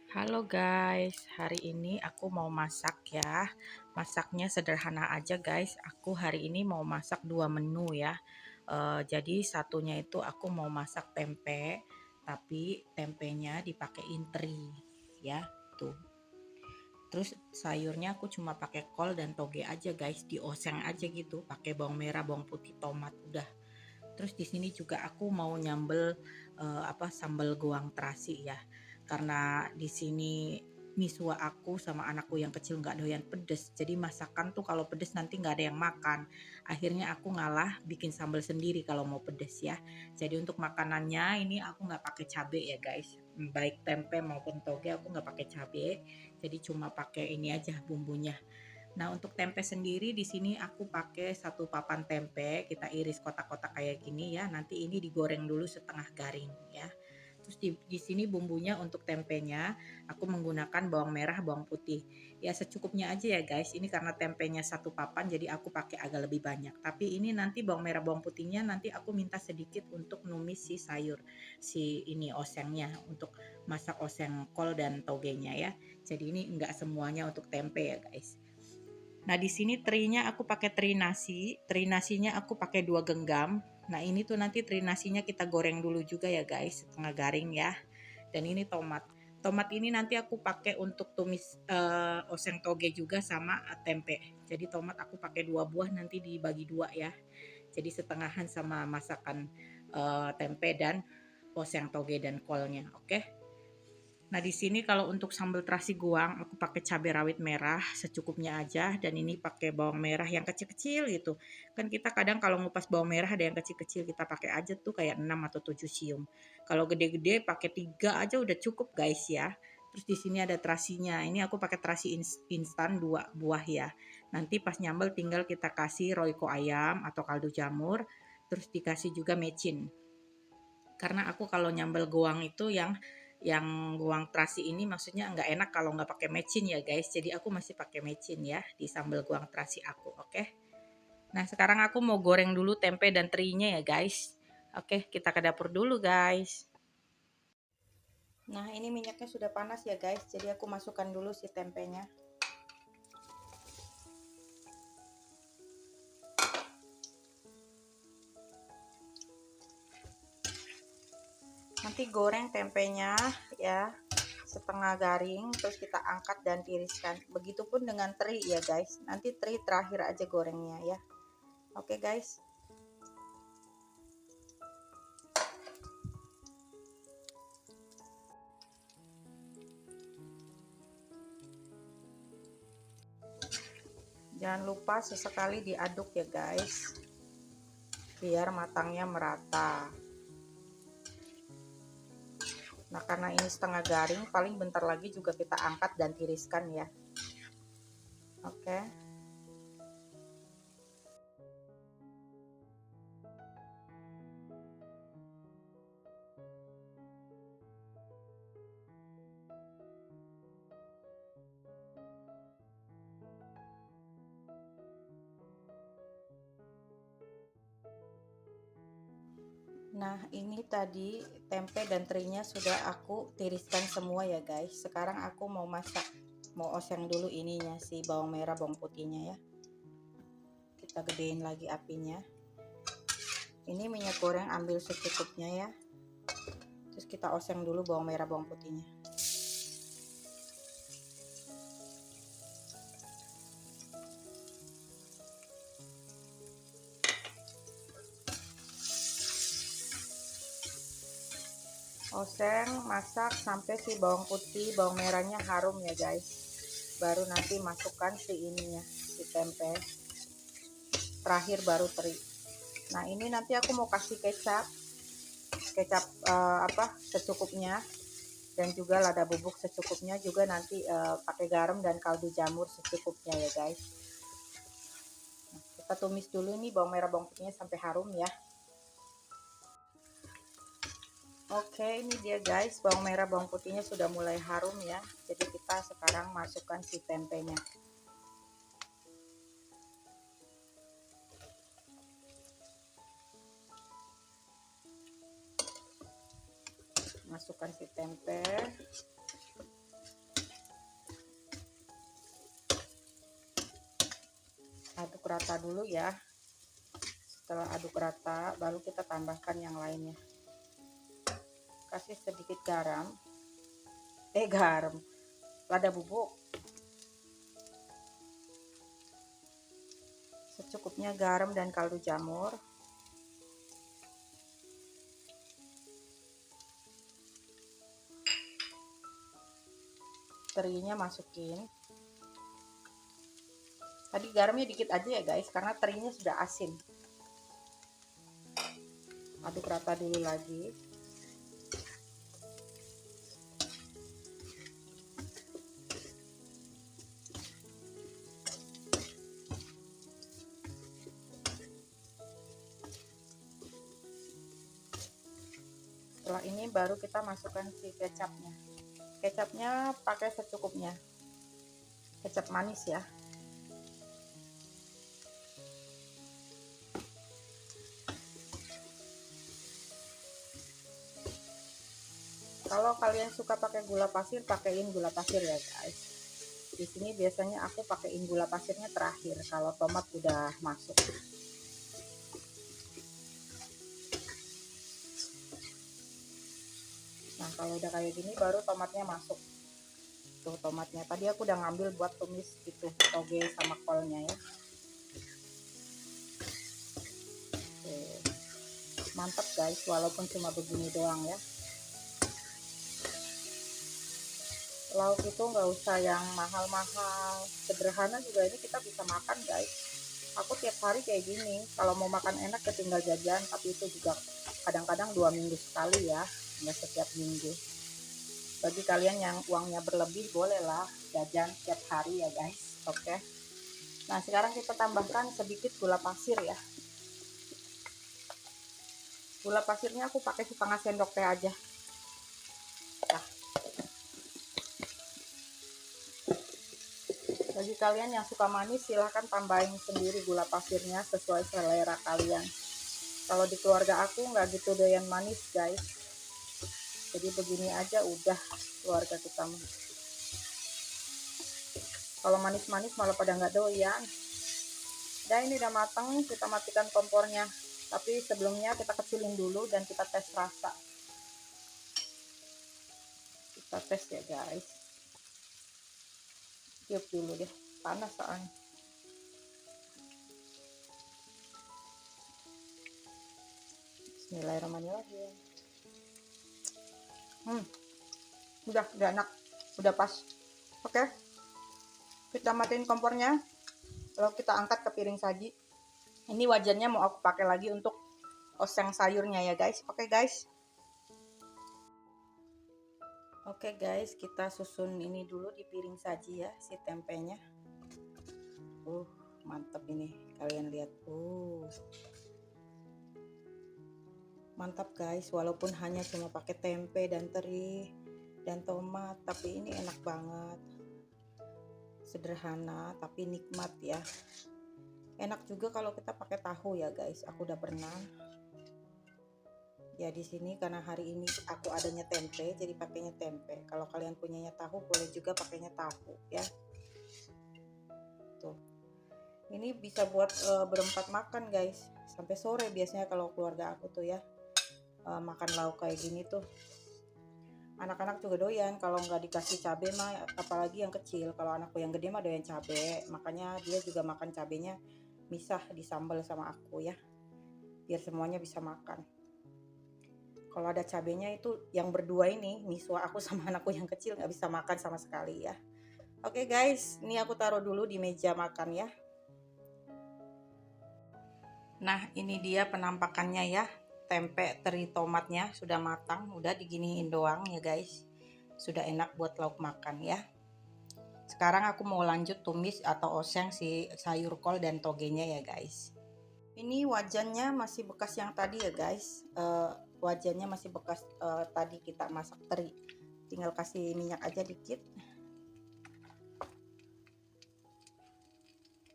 Halo guys, hari ini aku mau masak ya. Masaknya sederhana aja guys. Aku hari ini mau masak dua menu ya. Jadi satunya itu aku mau masak tempe, tapi tempenya dipakein teri ya. Tuh. Terus sayurnya aku cuma pakai kol dan toge aja guys, dioseng aja gitu, pakai bawang merah, bawang putih, tomat udah. Terus di sini juga aku mau nyambel sambal goang terasi ya. Karena di sini misua aku sama anakku yang kecil nggak doyan pedes. Jadi masakan tuh kalau pedes nanti nggak ada yang makan. Akhirnya aku ngalah bikin sambal sendiri kalau mau pedes ya. Jadi untuk makanannya ini aku nggak pakai cabai ya guys. Baik tempe maupun toge aku nggak pakai cabai. Jadi cuma pakai ini aja bumbunya. Nah, untuk tempe sendiri di sini aku pakai satu papan tempe, kita iris kotak-kotak kayak gini ya. Nanti ini digoreng dulu setengah garing ya. Terus di sini bumbunya untuk tempenya aku menggunakan bawang merah, bawang putih. Ya secukupnya aja ya guys. Ini karena tempenya satu papan jadi aku pakai agak lebih banyak. Tapi ini nanti bawang merah, bawang putihnya nanti aku minta sedikit untuk numis si sayur, si ini osengnya untuk masak oseng kol dan togenya ya. Jadi ini enggak semuanya untuk tempe ya guys. Nah, di sini terinya aku pakai teri nasi. Teri nasinya aku pakai 2 genggam. Nah, ini tuh nanti teri nasinya kita goreng dulu juga ya guys, setengah garing ya. Dan ini tomat. Tomat ini nanti aku pakai untuk tumis oseng toge juga sama tempe. Jadi tomat aku pakai 2 buah nanti dibagi 2 ya. Jadi setengahan sama masakan tempe dan oseng toge dan kolnya. Oke. Nah, di sini kalau untuk sambal terasi goang aku pakai cabai rawit merah secukupnya aja dan ini pakai bawang merah yang kecil-kecil gitu. Kan kita kadang kalau ngupas bawang merah ada yang kecil-kecil kita pakai aja tuh kayak 6 atau 7 siung. Kalau gede-gede pakai 3 aja udah cukup guys ya. Terus di sini ada terasinya. Ini aku pakai terasi instan 2 buah ya. Nanti pas nyambel tinggal kita kasih royco ayam atau kaldu jamur, terus dikasih juga mecin. Karena aku kalau nyambel goang itu yang goang terasi ini maksudnya nggak enak kalau nggak pakai mecin ya guys. Jadi aku masih pakai mecin ya di sambal goang terasi aku. Oke. Nah, sekarang aku mau goreng dulu tempe dan terinya ya guys. Oke, kita ke dapur dulu guys. Nah, ini minyaknya sudah panas ya guys. Jadi aku masukkan dulu si tempenya. Nanti goreng tempenya ya setengah garing, terus kita angkat dan tiriskan. Begitupun dengan teri ya guys. Nanti teri terakhir aja gorengnya ya. Oke guys. Jangan lupa sesekali diaduk ya guys, biar matangnya merata. Nah, karena ini setengah garing, paling bentar lagi juga kita angkat dan tiriskan ya. Oke. Nah, ini tadi tempe dan terinya sudah aku tiriskan semua ya guys. Sekarang aku mau masak, mau oseng dulu ininya, si bawang merah bawang putihnya ya. Kita gedein lagi apinya. Ini minyak goreng ambil secukupnya ya. Terus kita oseng dulu bawang merah bawang putihnya. Oseng masak sampai si bawang putih bawang merahnya harum ya guys, baru nanti masukkan si ininya, si tempe, terakhir baru teri. Nah, ini nanti aku mau kasih kecap secukupnya, dan juga lada bubuk secukupnya, juga nanti pakai garam dan kaldu jamur secukupnya ya guys. Nah, kita tumis dulu nih bawang merah bawang putihnya sampai harum ya. Oke, ini dia guys, bawang merah bawang putihnya sudah mulai harum ya. Jadi kita sekarang masukkan si tempenya. Masukkan si tempe. Aduk rata dulu ya. Setelah aduk rata baru kita tambahkan yang lainnya. Kasih sedikit garam, lada bubuk secukupnya, garam dan kaldu jamur. Terinya masukin. Tadi garamnya dikit aja ya guys, karena terinya sudah asin. Aduk rata dulu lagi. Setelah ini baru kita masukkan si kecapnya. Kecapnya pakai secukupnya. Kecap manis ya. Kalau kalian suka pakai gula pasir, pakaiin gula pasir ya guys. Di sini biasanya aku pakaiin gula pasirnya terakhir kalau tomat udah masuk. Nah, kalau udah kayak gini baru tomatnya masuk. Tuh tomatnya. Tadi aku udah ngambil buat tumis gitu, toge sama kolnya ya. Tuh. Mantap guys, walaupun cuma begini doang ya. Lauk itu nggak usah yang mahal-mahal, sederhana juga ini kita bisa makan guys. Aku tiap hari kayak gini, kalau mau makan enak ketinggal jajan, tapi itu juga kadang-kadang 2 minggu sekali ya, nggak setiap minggu. Bagi kalian yang uangnya berlebih, bolehlah jajan tiap hari ya guys. Oke. Nah, sekarang kita tambahkan sedikit gula pasir ya. Gula pasirnya aku pakai setengah sendok teh aja. Nah, bagi kalian yang suka manis, silahkan tambahin sendiri gula pasirnya sesuai selera kalian. Kalau di keluarga aku nggak gitu doyan manis guys, jadi begini aja udah keluarga kita. Kalau manis-manis malah pada nggak doyan. Dan ini udah matang, kita matikan kompornya. Tapi sebelumnya kita kecilin dulu dan kita tes rasa. Kita tes ya guys. Tiup dulu deh, panas soalnya. Bismillahirrahmanirrahim. Udah enak, udah pas. Oke, kita matiin kompornya, lalu kita angkat ke piring saji. Ini wajannya mau aku pakai lagi untuk oseng sayurnya ya guys. Oke guys, kita susun ini dulu di piring saji ya, si tempenya. Mantap ini, kalian lihat. Mantap guys, walaupun hanya cuma pakai tempe dan teri dan tomat, tapi ini enak banget. Sederhana tapi nikmat ya. Enak juga kalau kita pakai tahu ya guys. Aku udah pernah. Ya di sini karena hari ini aku adanya tempe, jadi pakainya tempe. Kalau kalian punyanya tahu, boleh juga pakainya tahu ya. Tuh. Ini bisa buat berempat makan guys. Sampai sore biasanya kalau keluarga aku tuh ya. Makan lauk kayak gini tuh. Anak-anak juga doyan, kalau nggak dikasih cabai mah, apalagi yang kecil. Kalau anakku yang gede mah doyan cabai, makanya dia juga makan cabenya misah di sambal sama aku ya, biar semuanya bisa makan. Kalau ada cabenya itu yang berdua ini, miswa aku sama anakku yang kecil nggak bisa makan sama sekali ya. Oke guys, ini aku taruh dulu di meja makan ya. Nah ini dia penampakannya ya. Tempe teri tomatnya sudah matang, udah diginiin doang ya guys. Sudah enak buat lauk makan ya. Sekarang aku mau lanjut tumis atau oseng si sayur kol dan togenya ya guys. Ini wajannya masih bekas yang tadi ya guys. Wajannya masih bekas tadi kita masak teri. Tinggal kasih minyak aja dikit.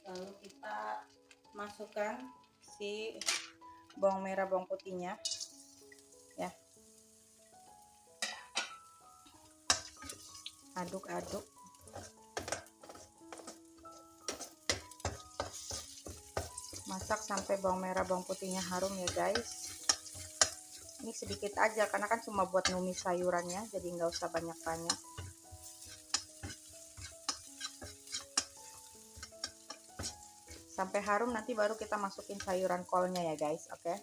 Lalu kita masukkan si bawang merah bawang putihnya ya, aduk-aduk. Masak sampai bawang merah bawang putihnya harum ya guys. Ini sedikit aja karena kan cuma buat numis sayurannya, jadi nggak usah banyak-banyak. Sampai harum nanti baru kita masukin sayuran kolnya ya guys. Oke,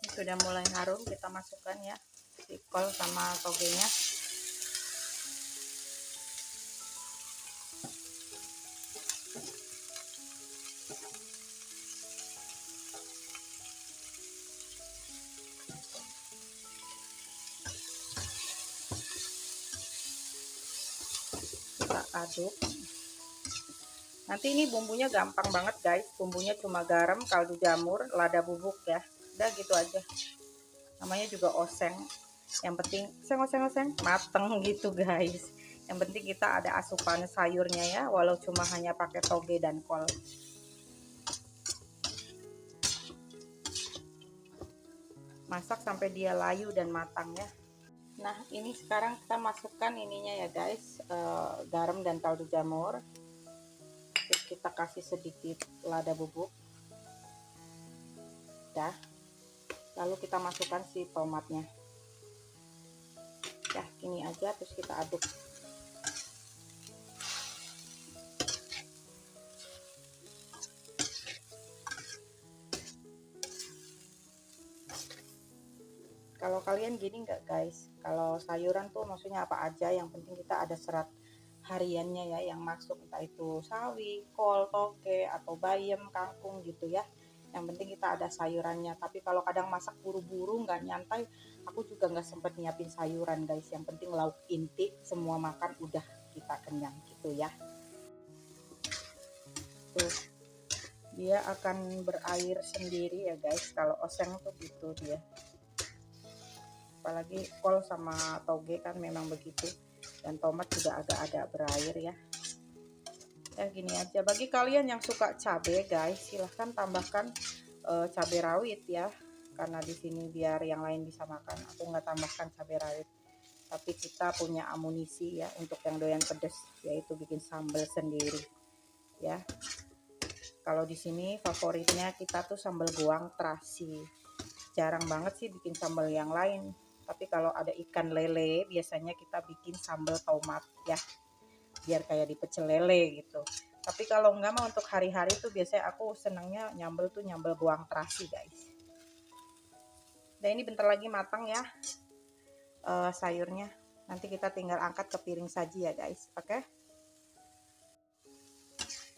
ini sudah mulai harum, kita masukkan ya si kol sama togenya. Kita aduk. Nanti ini bumbunya gampang banget guys, bumbunya cuma garam, kaldu jamur, lada bubuk ya, udah gitu aja. Namanya juga oseng, yang penting oseng mateng gitu guys. Yang penting kita ada asupan sayurnya ya, walau cuma hanya pakai toge dan kol. Masak sampai dia layu dan matang ya. Nah ini sekarang kita masukkan ininya ya guys, garam dan kaldu jamur. Terus kita kasih sedikit lada bubuk ya, lalu kita masukkan si tomatnya ya, gini aja. Terus kita aduk. Kalau kalian gini nggak guys, kalau sayuran tuh maksudnya apa aja, yang penting kita ada serat hariannya ya yang masuk, entah itu sawi, kol, toge, atau bayam, kangkung gitu ya. Yang penting kita ada sayurannya. Tapi kalau kadang masak buru-buru nggak nyantai, aku juga nggak sempet nyiapin sayuran guys. Yang penting lauk inti, semua makan udah kita kenyang gitu ya. Tuh, dia akan berair sendiri ya guys. Kalau oseng tuh gitu dia. Apalagi kol sama toge kan memang begitu. Dan tomat juga agak-agak berair ya. Ya gini aja. Bagi kalian yang suka cabai guys, silahkan tambahkan cabai rawit ya, karena di sini biar yang lain bisa makan. Aku nggak tambahkan cabai rawit, tapi kita punya amunisi ya untuk yang doyan pedas, yaitu bikin sambal sendiri ya. Kalau di sini favoritnya kita tuh sambal goang terasi. Jarang banget sih bikin sambal yang lain, tapi kalau ada ikan lele biasanya kita bikin sambal tomat ya, biar kayak di pecel lele gitu. Tapi kalau enggak mah untuk hari-hari tuh biasanya aku senangnya nyambel tuh nyambel goang terasi guys. Dan ini bentar lagi matang ya sayurnya. Nanti kita tinggal angkat ke piring saji ya guys.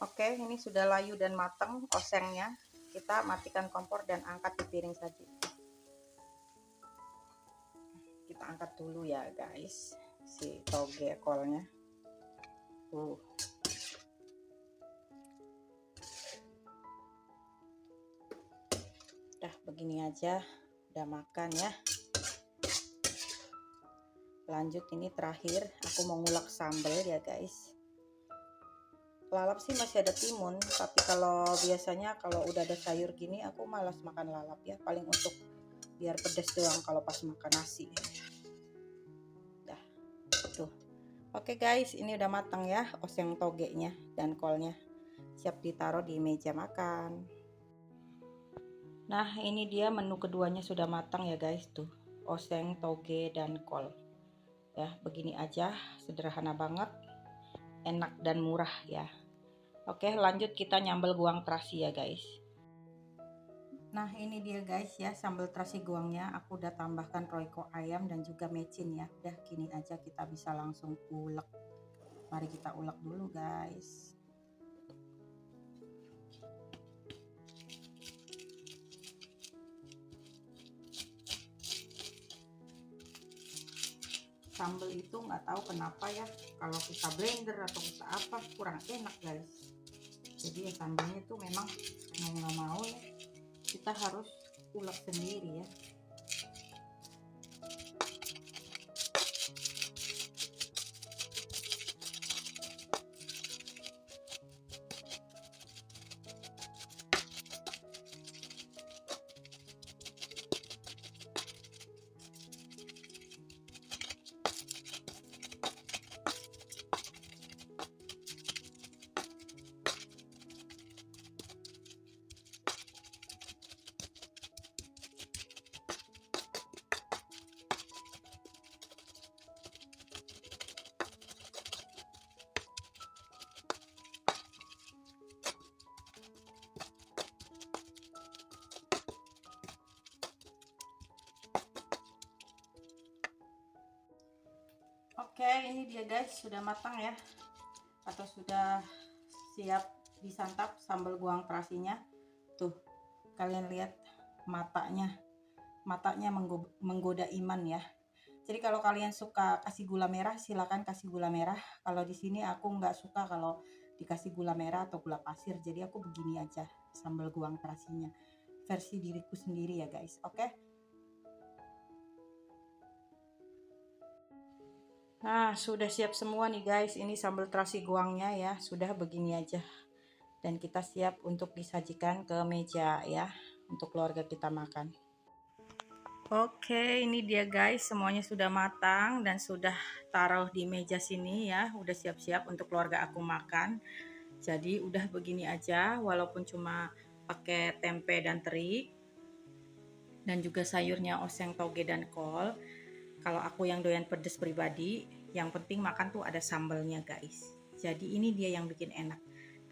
Oke, ini sudah layu dan matang osengnya. Kita matikan kompor dan angkat ke piring saji. Kita angkat dulu ya guys si toge kolnya. Udah begini aja, udah makan ya. Lanjut, ini terakhir aku mau ngulek sambal ya guys. Lalap sih masih ada timun, tapi kalau biasanya kalau udah ada sayur gini aku malas makan lalap ya, paling untuk biar pedes doang kalau pas makan nasi. Dah tuh. Oke guys, ini udah matang ya oseng togenya dan kolnya, siap ditaruh di meja makan. Nah ini dia menu keduanya sudah matang ya guys, tuh oseng, toge, dan kol ya. Begini aja, sederhana banget, enak dan murah ya. Oke, lanjut kita nyambel goang terasi ya guys. Nah ini dia guys ya, sambal terasi goangnya aku udah tambahkan royco ayam dan juga mecin ya. Udah gini aja, kita bisa langsung ulek. Mari kita ulek dulu guys. Sambal itu nggak tahu kenapa ya, kalau kita blender atau kita apa kurang enak guys. Jadi ya sambalnya itu memang mau nggak mau ya kita harus ulek sendiri ya. Oke, ini dia guys, sudah matang ya, atau sudah siap disantap sambal goang terasinya. Tuh, kalian lihat matanya menggoda iman ya. Jadi kalau kalian suka kasih gula merah, silakan kasih gula merah. Kalau di sini aku nggak suka kalau dikasih gula merah atau gula pasir. Jadi aku begini aja sambal goang terasinya. Versi diriku sendiri ya guys. Oke. Nah, sudah siap semua nih guys. Ini sambal terasi goangnya ya. Sudah begini aja. Dan kita siap untuk disajikan ke meja ya. Untuk keluarga kita makan. Oke, ini dia guys, semuanya sudah matang dan sudah taruh di meja sini ya, udah siap-siap untuk keluarga aku makan. Jadi udah begini aja, walaupun cuma pakai tempe dan teri dan juga sayurnya oseng, toge dan kol. Kalau aku yang doyan pedes pribadi, yang penting makan tuh ada sambalnya guys. Jadi ini dia yang bikin enak.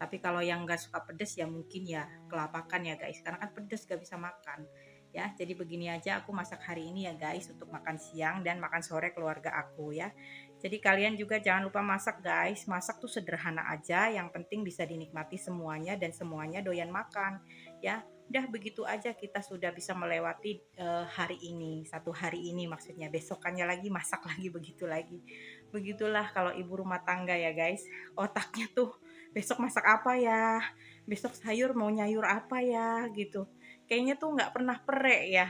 Tapi kalau yang nggak suka pedes ya mungkin ya kelapakan ya guys, karena kan pedes gak bisa makan ya. Jadi begini aja aku masak hari ini ya guys, untuk makan siang dan makan sore keluarga aku ya. Jadi kalian juga jangan lupa masak guys. Masak tuh sederhana aja, yang penting bisa dinikmati semuanya dan semuanya doyan makan ya. Udah begitu aja kita sudah bisa melewati hari ini, satu hari ini maksudnya. Besokannya lagi masak lagi, begitu lagi. Begitulah kalau ibu rumah tangga ya guys. Otaknya tuh besok masak apa ya, besok sayur mau nyayur apa ya gitu. Kayaknya tuh nggak pernah perek ya.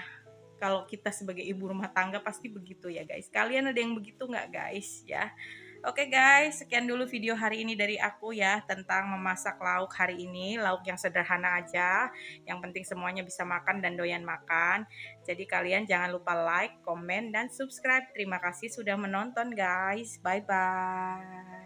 Kalau kita sebagai ibu rumah tangga pasti begitu ya guys. Kalian ada yang begitu nggak guys ya? Oke guys, sekian dulu video hari ini dari aku ya, tentang memasak lauk hari ini. Lauk yang sederhana aja, yang penting semuanya bisa makan dan doyan makan. Jadi kalian jangan lupa like, komen, dan subscribe. Terima kasih sudah menonton guys. Bye bye.